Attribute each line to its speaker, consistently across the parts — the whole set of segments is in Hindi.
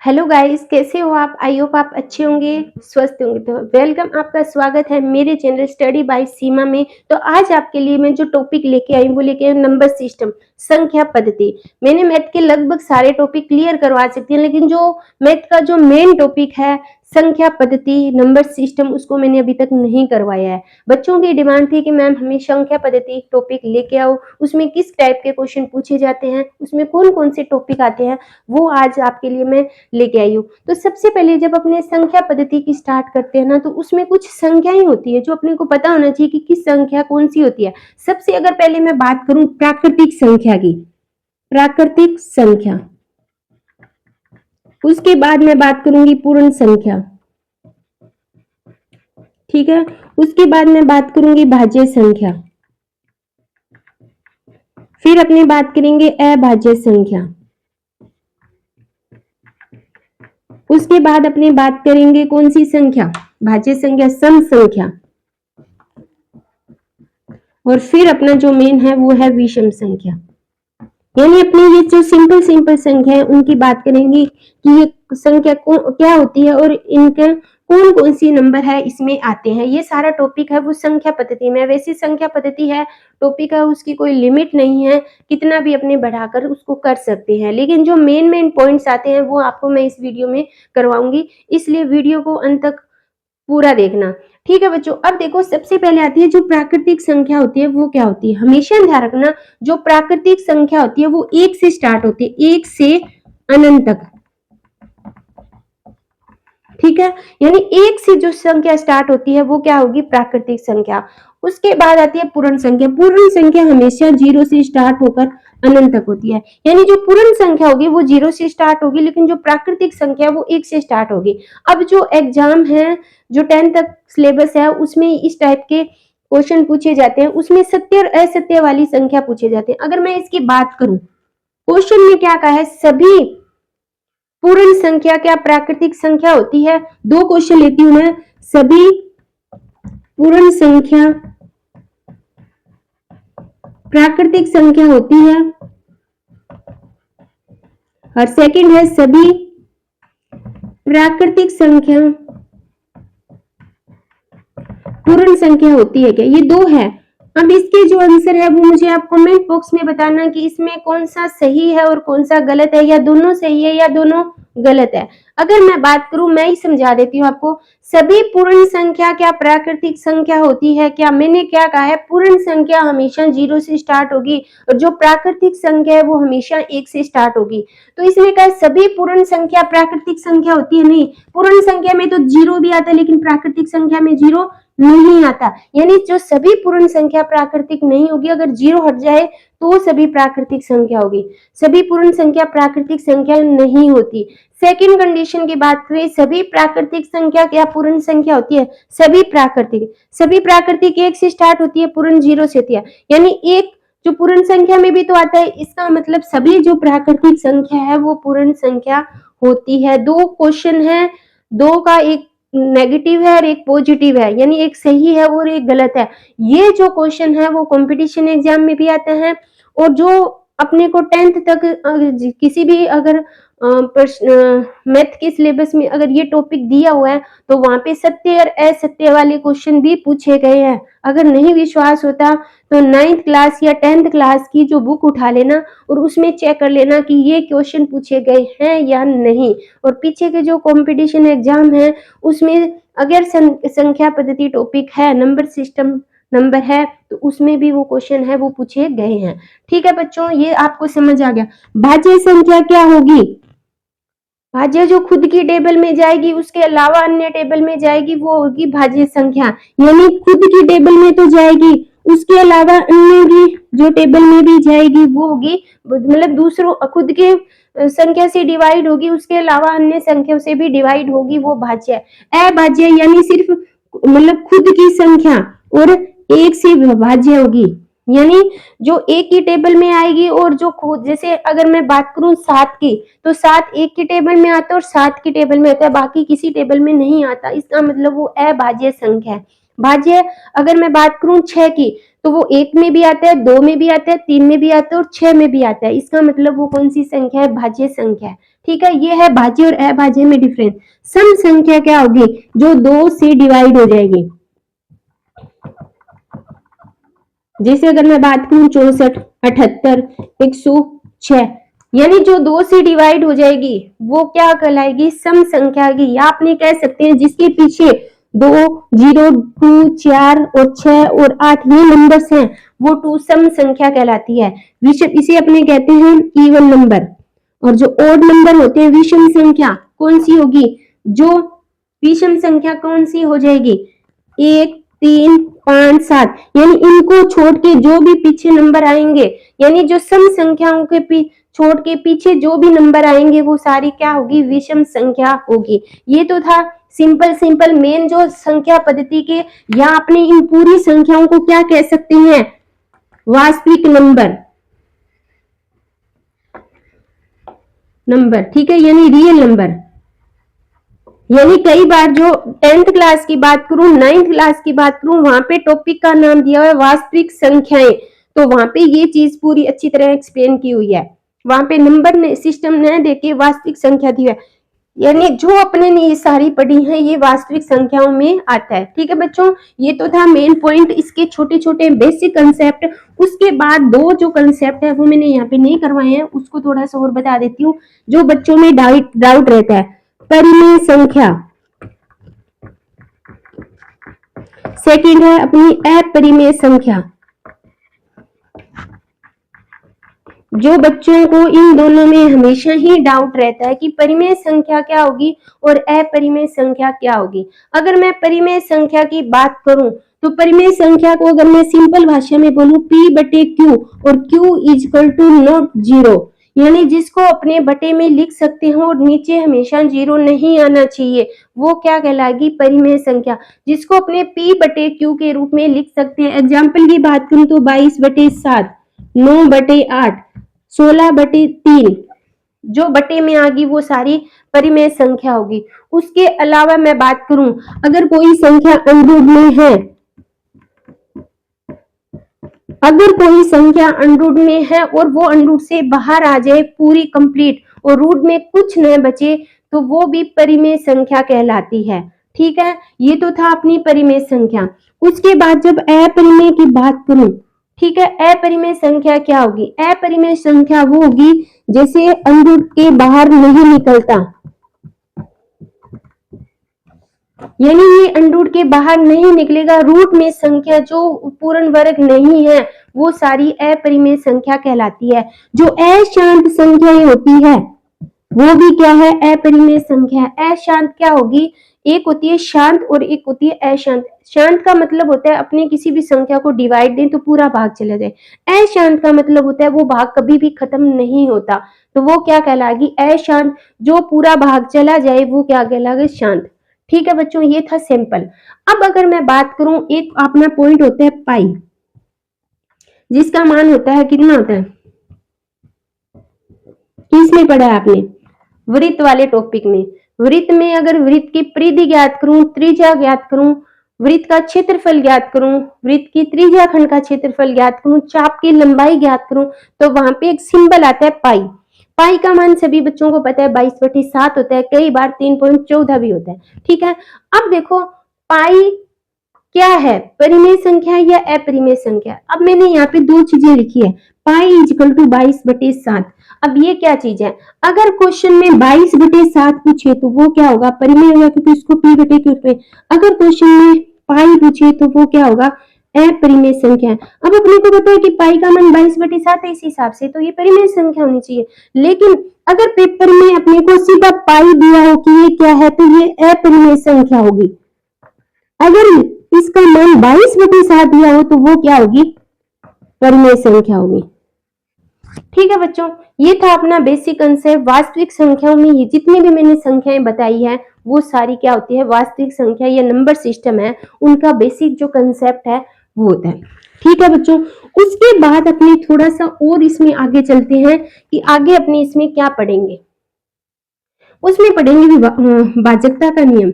Speaker 1: हेलो गाइस, कैसे हो आप? आई होप आप अच्छे होंगे, स्वस्थ होंगे। तो वेलकम, आपका स्वागत है मेरे चैनल स्टडी बाय सीमा में। तो आज आपके लिए मैं जो टॉपिक लेके आई वो लेके आई नंबर सिस्टम, संख्या पद्धति। मैंने मैथ के लगभग सारे टॉपिक क्लियर करवा सकती हूँ, लेकिन जो मैथ का जो मेन टॉपिक है संख्या पद्धति, नंबर सिस्टम, उसको मैंने अभी तक नहीं करवाया है। बच्चों की डिमांड थी कि मैम हमें संख्या पद्धति टॉपिक लेके आओ, उसमें किस टाइप के क्वेश्चन पूछे जाते हैं, उसमें कौन कौन से टॉपिक आते हैं, वो आज आपके लिए मैं लेके आई हूँ। तो सबसे पहले जब अपने संख्या पद्धति की स्टार्ट करते हैं ना, तो उसमें कुछ संख्याएं होती है जो अपने को पता होना चाहिए कि किस संख्या कौन सी होती है। सबसे अगर पहले मैं बात करूं प्राकृतिक संख्या की, प्राकृतिक संख्या, उसके बाद मैं बात करूंगी पूर्ण संख्या, ठीक है। उसके बाद मैं बात करूंगी भाज्य संख्या, फिर अपनी बात करेंगे अभाज्य संख्या, उसके बाद अपनी बात करेंगे कौन सी संख्या, भाज्य संख्या, सम संख्या, और फिर अपना जो मेन है वो है विषम संख्या। यानी अपनी ये जो सिंपल सिंपल संख्या है उनकी बात करेंगे कि ये संख्या क्या होती है और इनके कौन कौन सी नंबर है इसमें आते हैं। ये सारा टॉपिक है वो संख्या पद्धति में। वैसी संख्या पद्धति है, टॉपिक है, उसकी कोई लिमिट नहीं है, कितना भी अपने बढ़ाकर उसको कर सकते हैं। लेकिन जो मेन मेन पॉइंट्स आते हैं वो आपको मैं इस वीडियो में करवाऊंगी, इसलिए वीडियो को अंत तक पूरा देखना, ठीक है बच्चों। अब देखो, सबसे पहले आती है जो प्राकृतिक संख्या होती है वो क्या होती है। हमेशा ध्यान रखना, जो प्राकृतिक संख्या होती है वो एक से स्टार्ट होती है, एक से अनंत तक, ठीक है। यानी एक से जो संख्या स्टार्ट होती है वो क्या होगी, प्राकृतिक संख्या। उसके बाद आती है पूर्ण संख्या। पूर्ण संख्या हमेशा जीरो से स्टार्ट होकर अनंत तक होती है। यानी जो पूर्ण संख्या होगी वो जीरो से स्टार्ट होगी, लेकिन जो प्राकृतिक संख्या वो एक से स्टार्ट होगी। अब जो एग्जाम है, जो 10th तक सिलेबस है, उसमें इस टाइप के क्वेश्चन पूछे जाते हैं, उसमें सत्य और असत्य वाली संख्या पूछे जाते हैं। अगर मैं इसकी बात करूं, क्वेश्चन में क्या कहा है, सभी पूर्ण संख्या क्या प्राकृतिक संख्या होती है। दो क्वेश्चन लेती हूं मैं, सभी पूर्ण संख्या प्राकृतिक संख्या होती है, और सेकंड है सभी प्राकृतिक संख्या पूर्ण संख्या होती है क्या। ये दो है। अब इसके जो आंसर है वो मुझे आप कमेंट बॉक्स में बताना कि इसमें कौन सा सही है और कौन सा गलत है, या दोनों सही है या दोनों गलत है। अगर मैं बात करूं, मैं ही समझा देती हूँ आपको। सभी पूर्ण संख्या क्या प्राकृतिक संख्या होती है क्या। मैंने क्या कहा है, पूर्ण संख्या हमेशा जीरो से स्टार्ट होगी और जो प्राकृतिक संख्या है वो हमेशा एक से स्टार्ट होगी। तो इसमें क्या सभी पूर्ण संख्या प्राकृतिक संख्या होती है, नहीं। पूर्ण संख्या में तो जीरो भी आता है, लेकिन प्राकृतिक संख्या में जीरो नहीं आता। यानी जो सभी पूर्ण संख्या प्राकृतिक नहीं होगी, अगर जीरो हट जाए तो सभी प्राकृतिक संख्या होगी। सभी पूर्ण संख्या प्राकृतिक संख्या नहीं होती। सेकंड कंडीशन की बात करें, सभी प्राकृतिक संख्या क्या पूर्ण संख्या होती है। सभी प्राकृतिक एक से स्टार्ट होती है, पूर्ण जीरो से होती है। यानी एक जो पूर्ण संख्या में भी तो आता है, इसका मतलब सभी जो प्राकृतिक संख्या है वो पूर्ण संख्या होती है। दो क्वेश्चन है, दो का एक नेगेटिव है और एक पॉजिटिव है, यानी एक सही है और एक गलत है। ये जो क्वेश्चन है वो कंपटीशन एग्जाम में भी आते हैं, और जो अपने को 10th तक किसी भी अगर मैथ के सिलेबस में अगर ये टॉपिक दिया हुआ है तो वहां पे सत्य और असत्य वाले क्वेश्चन भी पूछे गए हैं। अगर नहीं विश्वास होता तो 9th क्लास या 10th क्लास की जो बुक उठा लेना और उसमें चेक कर लेना कि ये क्वेश्चन पूछे गए हैं या नहीं। और पीछे के जो कंपटीशन एग्जाम है उसमें अगर संख्या पद्धति टॉपिक है, नंबर सिस्टम नंबर है, तो उसमें भी वो क्वेश्चन है वो पूछे गए हैं। ठीक है बच्चों, ये आपको समझ आ गया। भाज्य संख्या क्या होगी, भाज्य जो खुद की टेबल में जाएगी उसके अलावा अन्य टेबल में जाएगी वो होगी भाज्य संख्या। यानी खुद की टेबल में तो जाएगी, उसके अलावा अन्य की जो टेबल में भी जाएगी वो होगी, मतलब दूसरों खुद के संख्या से डिवाइड होगी, उसके अलावा अन्य संख्या से भी डिवाइड होगी, वो भाज्य है। अभाज्य यानी सिर्फ मतलब खुद की संख्या और एक से विभाज्य होगी, यानी जो एक की टेबल में आएगी और जो खुद, जैसे अगर मैं बात करूं 7 की, तो 7 एक की टेबल में आता है और 7 की टेबल में आता है, बाकी किसी टेबल में नहीं आता। इसका मतलब वो अभाज्य संख्या है। भाज्य अगर मैं बात करूं 6 की, तो वो 1 में भी आता है, 2 में भी आता है, 3 में भी आता है और 6 में भी आता है। इसका मतलब वो कौन सी संख्या है? भाज्य संख्या है। ठीक है, ये है भाज्य और अभाज्य में डिफरेंस। सम संख्या क्या होगी? जो 2 से डिवाइड हो जाएगी। जैसे अगर मैं बात करूं 64, 78, 106, यानी जो 2 से डिवाइड हो जाएगी वो क्या कहलाएगी? सम संख्या की। या आपने कह सकते हैं जिसके पीछे 2, 0, 2, 4 और 6 और 8 ये नंबर्स हैं, वो टू सम संख्या कहलाती है। विषम इसे अपने कहते हैं इवन नंबर। और जो ओड नंबर होते हैं, विषम संख्या कौन सी होगी? जो विषम संख्या कौन सी हो जाएगी? 1, 3, 5, 7, यानी इनको छोड़ के जो भी पीछे नंबर आएंगे, यानी जो सम संख्याओं के छोड़ के पीछे जो भी नंबर आएंगे वो सारी क्या होगी? विषम संख्या होगी। ये तो था सिंपल मेन जो संख्या पद्धति के, या अपने इन पूरी संख्याओं को क्या कह सकते हैं? वास्तविक नंबर, ठीक है, यानी रियल नंबर। यानी कई बार जो 10th क्लास की बात करूं, 9th क्लास की बात करूं, वहां पे टॉपिक का नाम दिया हुआ है वास्तविक संख्याएं, तो वहां पे ये चीज पूरी अच्छी तरह एक्सप्लेन की हुई है। वहां पे नंबर सिस्टम न देके वास्तविक संख्या दी है, यानी जो अपने ने ये सारी पढ़ी है ये वास्तविक संख्याओं में आता है। ठीक है बच्चों, ये तो था मेन पॉइंट, इसके छोटे छोटे बेसिक कंसेप्ट। उसके बाद दो जो कंसेप्ट है वो मैंने यहाँ पे नहीं करवाए हैं, उसको थोड़ा सा और बता देती हूँ जो बच्चों में डाउट रहता है। परिमेय संख्या, सेकंड है अपनी अपरिमेय संख्या। जो बच्चों को इन दोनों में हमेशा ही डाउट रहता है कि परिमेय संख्या क्या होगी और अपरिमेय संख्या क्या होगी। अगर मैं परिमेय संख्या की बात करूं तो परिमेय संख्या को अगर मैं सिंपल भाषा में बोलूं P/Q, और Q is equal to not zero, यानी जिसको अपने बटे में लिख सकते हो और नीचे हमेशा जीरो नहीं आना चाहिए, वो क्या कहलाएगी? परिमेय संख्या। जिसको अपने P/Q के रूप में लिख सकते हैं, एग्जाम्पल की बात करूं तो 22/7, 9/8, 16/3, जो बटे में आ गई वो सारी परिमेय संख्या होगी। उसके अलावा मैं बात करूं, अगर कोई संख्या अंडर में है, अगर कोई संख्या अंडर में है और वो अंडर से बाहर आ जाए पूरी कंप्लीट और रूट में कुछ न बचे, तो वो भी परिमेय संख्या कहलाती है। ठीक है, ये तो था अपनी परिमेय संख्या। उसके बाद जब अपरिमेय की बात करूं, ठीक है, अपरिमेय संख्या क्या होगी? अपरिमेय संख्या वो होगी जैसे अंडर के बाहर नहीं निकलता, यानी ये अंडर के बाहर नहीं निकलेगा, रूट में संख्या जो पूर्ण वर्ग नहीं है वो सारी अपरिमेय संख्या कहलाती है। जो अशांत संख्याएं होती है वो भी क्या है? अपरिमेय संख्या। अशांत क्या होगी? एक होती है शांत और एक होती है अशांत। शांत का मतलब होता है अपनी किसी भी संख्या को डिवाइड दें तो पूरा भाग चला जाए। अशांत का मतलब होता है वो भाग कभी भी खत्म नहीं होता, तो वो क्या कहलाएगी? अशांत। जो पूरा भाग चला जाए वो क्या कहलाएगा? शांत। ठीक है बच्चों, ये था सिंपल। अब अगर मैं बात करूं, एक अपना पॉइंट होता है पाई, जिसका मान होता है कितना होता है? किसमें पढ़ा है आपने? वृत्त वाले टॉपिक में। वृत्त में अगर वृत्त की परिधि ज्ञात करूं, त्रिज्या ज्ञात करूं, वृत्त का क्षेत्रफल ज्ञात करूं, वृत्त की त्रिज्या खंड का क्षेत्रफल ज्ञात करूं, चाप की लंबाई ज्ञात करूं, तो वहां पे एक सिंबल आता है पाई। पाई का मान सभी बच्चों को पता है 22/7 होता है, कई बार 3.14 भी होता है। ठीक है, अब देखो पाई क्या है? परिमेय संख्या या अपरिमेय संख्या? अब मैंने यहाँ पे दो चीजें लिखी है, पाई इज इक्वल टू 22/7। अब ये क्या चीज है? अगर क्वेश्चन में 22/7 पूछे तो वो क्या होगा? परिमेय होगा, क्योंकि इसको P/Q पे। अगर क्वेश्चन में पाई पूछे तो वो क्या होगा? अपरिमेय संख्या है। अब अपने को पता है कि पाई का मान 22/7 है, इस हिसाब से तो ये परिमेय संख्या होनी चाहिए। लेकिन अगर पेपर में अपने को सीधा पाई दिया हो कि ये क्या है, तो ये अपरिमेय संख्या होगी। अगर इसका मान 22/7 दिया हो तो वो क्या होगी? परिमेय संख्या होगी। ठीक है बच्चों, ये था अपना बेसिक कंसेप्ट। वास्तविक संख्याओं में ये जितनी भी मैंने संख्याएं बताई है वो सारी क्या होती है? वास्तविक संख्या या नंबर सिस्टम है, उनका बेसिक जो कंसेप्ट है वो होता है। ठीक है बच्चों, उसके बाद अपने थोड़ा सा और इसमें आगे चलते हैं कि आगे अपने इसमें क्या पढ़ेंगे। उसमें पढ़ेंगे भाजकता का नियम।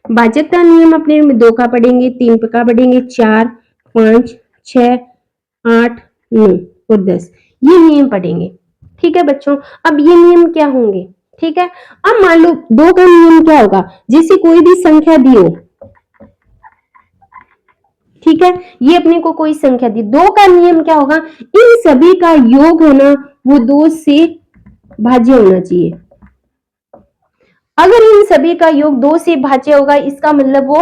Speaker 1: भाजकता नियम अपने 2 का पढ़ेंगे, 3 का पढ़ेंगे, 4, 5, 6, 8, 9 और 10 ये नियम पढ़ेंगे। ठीक है बच्चों, अब ये नियम क्या होंगे? ठीक है, अब मान लो 2 का नियम क्या होगा? जैसे कोई भी संख्या दी हो, ठीक है, ये अपने को कोई संख्या दी, 2 का नियम क्या होगा? इन सभी का योग है ना वो 2 से भाज्य होना चाहिए। अगर इन सभी का योग 2 से भाज्य होगा, इसका मतलब वो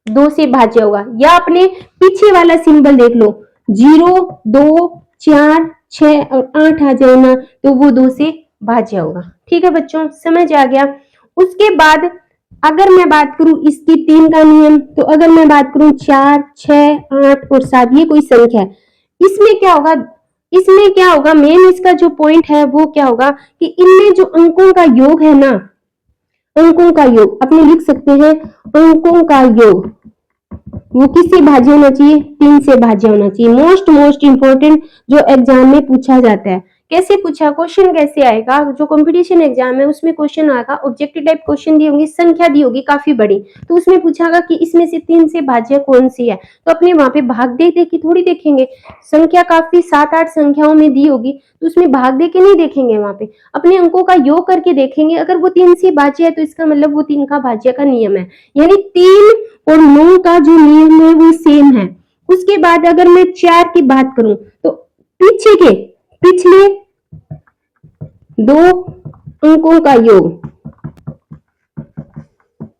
Speaker 1: 2 से भाज्य होगा। या अपने पीछे वाला सिंबल देख लो, 0, 2, 4, 6 और 8 आ जाए ना तो वो 2 से भाज्य होगा। ठीक है बच्चों, समझ आ गया। उसके बाद अगर मैं बात करूं इसकी 3 का नियम, तो अगर मैं बात करूं 4, 6, 8 और 7 ये कोई संख्या है, इसमें क्या होगा? इसमें क्या होगा? मेन इसका जो पॉइंट है वो क्या होगा कि इनमें जो अंकों का योग है ना, अंकों का योग अपने लिख सकते हैं, अंकों का योग वो किससे भाज्य होना चाहिए? 3 से भाज्य होना चाहिए। मोस्ट इंपॉर्टेंट जो एग्जाम में पूछा जाता है। कैसे पूछा? क्वेश्चन कैसे आएगा? जो कंपटीशन एग्जाम है उसमें क्वेश्चन आएगा, ऑब्जेक्टिव टाइप क्वेश्चन दी होंगी, संख्या दी होगी काफी बड़ी, तो उसमें पूछागा कि इसमें से 3 से भाज्य कौन सी है, तो अपने वहां पे भाग दे दे के थोड़ी देखेंगे, संख्या काफी 7-8 संख्याओं में दी होगी तो उसमें भाग दे के नहीं देखेंगे, वहां पे अपने अंकों का योग करके देखेंगे। अगर वो 3 से भाज्य है तो इसका मतलब वो 3 का भाज्य का नियम है, यानी 3 और 9 का जो नियम है वो सेम है। उसके बाद अगर मैं 4 की बात करूं तो पिछले 2 अंकों का योग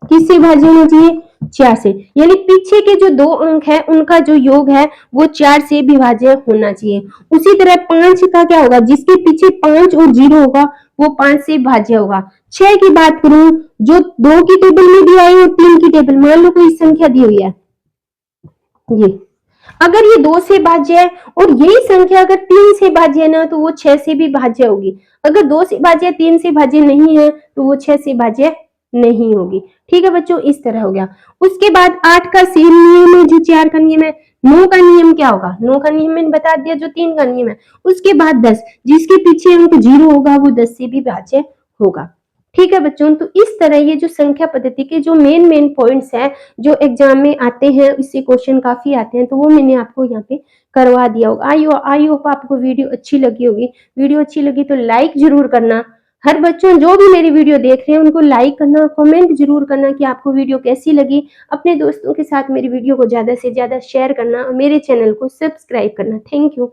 Speaker 1: किससे भाज्य होना चाहिए? 4 से, यानी पीछे के जो 2 अंक है उनका जो योग है वो 4 से विभाज्य होना चाहिए। उसी तरह 5 का क्या होगा? जिसके पीछे 5 और 0 होगा वो 5 से भाज्य होगा। 6 की बात करूं, जो 2 की टेबल में दिया है और 3 की टेबल, मान लो कोई संख्या दी हुई है ये, अगर ये 2 से भाज्य है और यही संख्या अगर 3 से भाज्य है ना तो वो 6 से भी भाज्य होगी। अगर 2 से भाज्य 3 से भाज्य नहीं है तो वो 6 से भाज्य नहीं होगी। ठीक है बच्चों, इस तरह हो गया। उसके बाद 8 का सेम नियम है जो 4 का नियम है। 9 का नियम क्या होगा? 9 का नियम मैंने बता दिया जो 3 का नियम है। उसके बाद 10, जिसके पीछे अंक 0 होगा वो 10 से भी भाज्य होगा। ठीक है बच्चों, तो इस तरह ये जो संख्या पद्धति के जो मेन पॉइंट्स हैं जो एग्जाम में आते हैं, इससे क्वेश्चन काफी आते हैं, तो वो मैंने आपको यहाँ पे करवा दिया होगा। आई होप आपको वीडियो अच्छी लगी होगी। वीडियो अच्छी लगी तो लाइक जरूर करना। हर बच्चों जो भी मेरी वीडियो देख रहे हैं उनको लाइक करना, कमेंट जरूर करना कि आपको वीडियो कैसी लगी। अपने दोस्तों के साथ मेरी वीडियो को ज्यादा से ज्यादा शेयर करना और मेरे चैनल को सब्सक्राइब करना। Thank you.